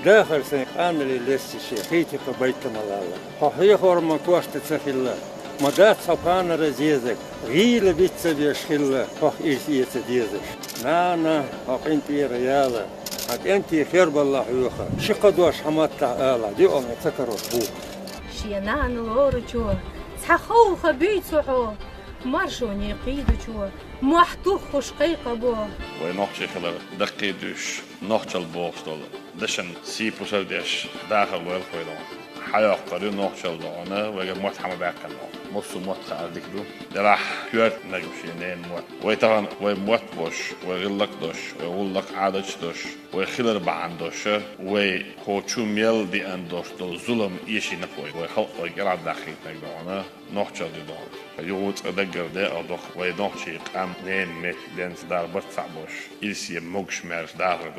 داخل سنة أنا اللي لسه شيء هيتي قبيت ملالا هي هرمان كوشت تسخيلا مدات سبحان رزيزك غيل بيتس بيشخيلا إيسية ديزك نانا انتي ريالا انتي خير بالله يوخا شقدوش حماتها آلا دي أمي تكروا بوك شينان لورجو سحخوخ بيتسوحو مرشوني قيدوشو محتوخ خوش قيقبو ونوحشي خلا دقيدوش نوحشل بوغستول دشن سيبو سرديش داخل ويلخويدون حياة قريب نوحشل دونا ويجا موت حما باكن مصو موت خاردك دو راح يورت نجمشي نين موت ويطبعا ويموت بوش ويغلق دوش ويغلق عادش دوش ويخلر بعن دوش وهو شو ميل دي ان دوش دو ظلم يشي نفوي ويخلق ويقرع داخل نجدونا نوحشل دي دون يوت أدقر ده أضخ ويدوحشي قام نين ميت دين دار برتفع بوش إلسي موكش مارس داخل